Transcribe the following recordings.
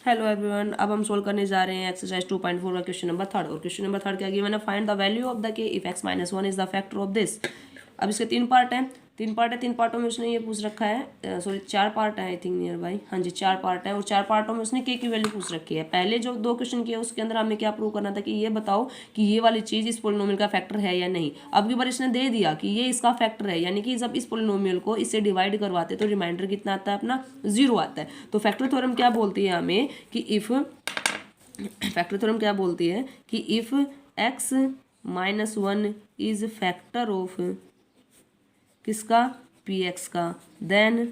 Hello everyone, अब हम solve करने जा रहे हैं एक्सरसाइज 2.4 का क्वेश्चन नंबर थर्ड। और क्वेश्चन नंबर थर्ड क्या गिवन है, find the value of the K if x minus 1 is the factor of this. अब इसके तीन पार्ट हैं, तीन पार्टों में उसने ये पूछ रखा है, सॉरी 4 पार्ट है आई थिंक नियर बाई, हाँ जी 4 पार्ट है। और 4 पार्टों में उसने के की वैल्यू पूछ रखी है। पहले जो 2 क्वेश्चन किए उसके अंदर हमें क्या प्रूव करना था कि ये बताओ कि ये वाली चीज़ इस पोलिनोमियल का फैक्टर है या नहीं। अब की बार इसने दे दिया कि ये इसका फैक्टर है, यानी कि जब इस पोलिनोमियल को इससे डिवाइड करवाते तो रिमाइंडर कितना आता है अपना 0 आता है। तो फैक्टर थ्योरम क्या बोलती है हमें कि इफ़ फैक्टर थ्योरम क्या बोलती है कि if x minus 1 is factor of किसका, px का, देन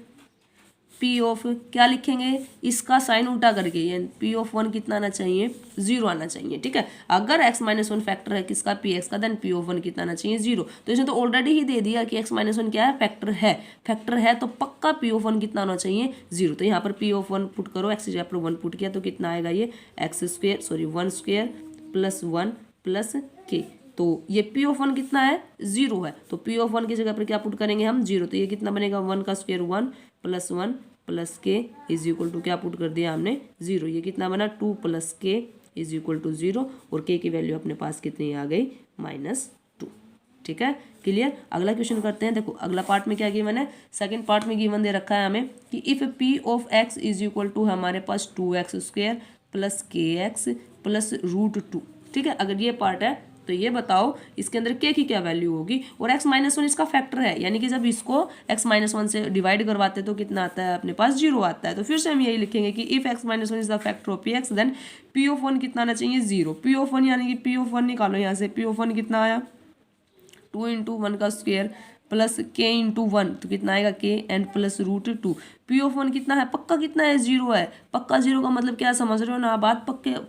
p ऑफ क्या लिखेंगे, इसका साइन उल्टा करके, यानी p ऑफ 1 कितना आना चाहिए, 0 आना चाहिए। ठीक है, अगर x माइनस 1 फैक्टर है किसका, px का, देन p ऑफ 1 कितना आना चाहिए, 0। तो इसने तो ऑलरेडी ही दे दिया कि x माइनस 1 क्या है, फैक्टर है तो पक्का p ऑफ 1 कितना आना चाहिए, 0। तो यहाँ पर p ऑफ 1 पुट करो, x जगह पर 1 पुट किया तो कितना आएगा, ये 1 स्क्वायर प्लस 1 प्लस k। तो ये p ऑफ 1 कितना है, 0 है। तो p ऑफ 1 की जगह पर क्या पुट करेंगे हम, 0। तो ये कितना बनेगा, 1 का square 1 plus 1 plus k is equal to क्या पुट कर दिया हमने, 0। ये कितना बना, 2 plus k is equal to 0। और k की वैल्यू अपने पास कितनी आ गई, -2। ठीक है, क्लियर। अगला क्वेश्चन करते हैं। देखो अगला पार्ट में क्या गिवन है, सेकंड पार्ट में गिवन दे रखा है हमें कि if p of x is equal to हमारे पास 2x square plus kx plus √2। ठीक है, अगर ये पार्ट है तो ये बताओ इसके अंदर k की क्या वैल्यू होगी। और x माइनस 1 इसका फैक्टर है, यानी कि जब इसको x माइनस 1 से डिवाइड करवाते तो कितना आता है अपने पास, 0 आता है। तो फिर से हम यही लिखेंगे कि if x minus 1 is the factor of px then p of 1 कितना आना चाहिए, 0। p ऑफ 1 यानी कि p ऑफ 1 निकालो यहाँ से, p ऑफ 1 कितना आया, 2 इंटू 1 का स्क्वायर प्लस k इंटू 1, तो कितना आएगा k and plus √2। p of 1 कितना है, पक्का कितना है, 0 है। पक्का 0 का मतलब क्या समझ रहे हो ना बात,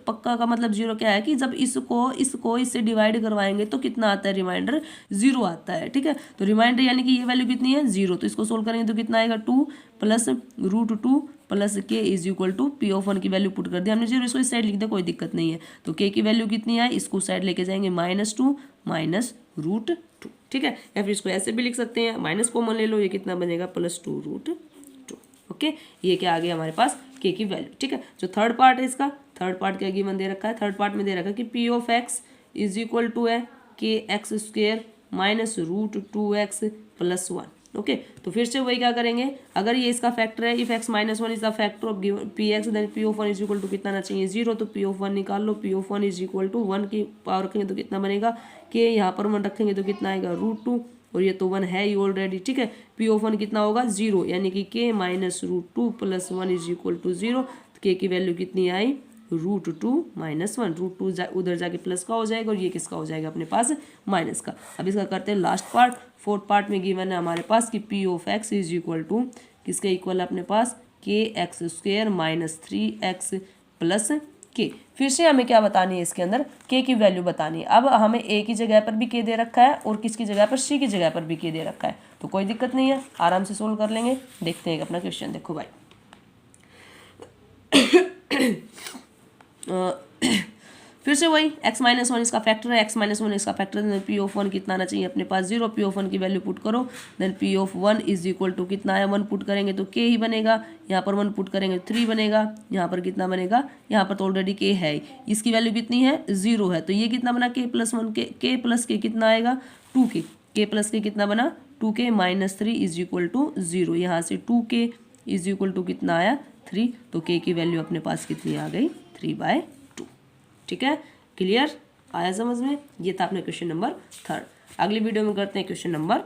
पक्का का मतलब 0 क्या है कि जब इसको इससे डिवाइड करवाएंगे तो कितना आता है, रिमाइंडर 0 आता है। ठीक है, तो रिमाइंडर यानी कि ये वैल्यू कितनी है, 0। तो इसको सोल्व करेंगे तो कितना आएगा, 2 plus √2 plus k is equal to p of 1 की वैल्यू पुट कर दिया हमने 0। इसको इस साइड लिख दे, कोई दिक्कत नहीं है। तो k की वैल्यू कितनी है, इसको साइड लेके जाएंगे -2 माइनस √2। ठीक है, या फिर इसको ऐसे भी लिख सकते हैं, माइनस कॉमन ले लो, ये कितना बनेगा, +2 √2। ओके, ये क्या आ गया हमारे पास, k की वैल्यू। ठीक है, जो थर्ड पार्ट है इसका, थर्ड पार्ट क्या गिवन दे रखा है, थर्ड पार्ट में दे रखा है कि p of x is equal to है kx square minus √2x plus 1। Okay, तो फिर से वही क्या करेंगे, अगर ये इसका फैक्टर है, if x minus 1 is the factor of px then p of 1 is equal to कितना आना चाहिए, 0। तो p ऑफ 1 निकाल लो, p of 1 is equal to 1 की पावर रखेंगे तो कितना बनेगा, k यहाँ पर 1 रखेंगे तो कितना आएगा, √2, और ये तो 1 है ही ऑलरेडी। ठीक है, p ऑफ 1 कितना होगा, 0, यानी कि k minus √2 plus 1 is equal to 0। k की वैल्यू कितनी आई, √2 माइनस 1। √2 उधर जाके प्लस का हो जाएगा और ये किसका हो जाएगा अपने पास, माइनस का। अब इसका करते हैं लास्ट पार्ट। फोर्थ पार्ट में गिवन है हमारे पास कि p of x is equal to किसके इक्वल है अपने पास, kx square minus 3x plus k। फिर से हमें क्या बतानी है, इसके अंदर k की वैल्यू बतानी है। अब हमें a की जगह पर भी k दे रखा है और किसकी जगह पर, c की जगह पर भी k दे रखा है। तो कोई दिक्कत नहीं है, आराम से सोल्व कर लेंगे। देखते हैं अपना क्वेश्चन, देखो भाई फिर से वही x माइनस 1 इसका फैक्टर है, x माइनस 1 इसका फैक्टर है, p ऑफ 1 कितना आना चाहिए अपने पास, 0। p ऑफ 1 की वैल्यू पुट करो, then p of 1 is equal to कितना है, 1 पुट करेंगे तो k ही बनेगा, यहाँ पर 1 पुट करेंगे 3 बनेगा, यहाँ पर कितना बनेगा, यहाँ पर तो ऑलरेडी k है, इसकी वैल्यू कितनी है, 0 है। तो ये कितना बना, k plus 1 k plus k कितना आएगा, 2k, k प्लस k कितना बना, 2k minus 3 is equal to 0। यहाँ से 2k इज इक्वल टू कितना आया, 3। तो k की वैल्यू अपने पास कितनी आ गई, 3/2। ठीक है, क्लियर, आया समझ में। ये था अपना क्वेश्चन नंबर थर्ड। अगली वीडियो में करते हैं क्वेश्चन नंबर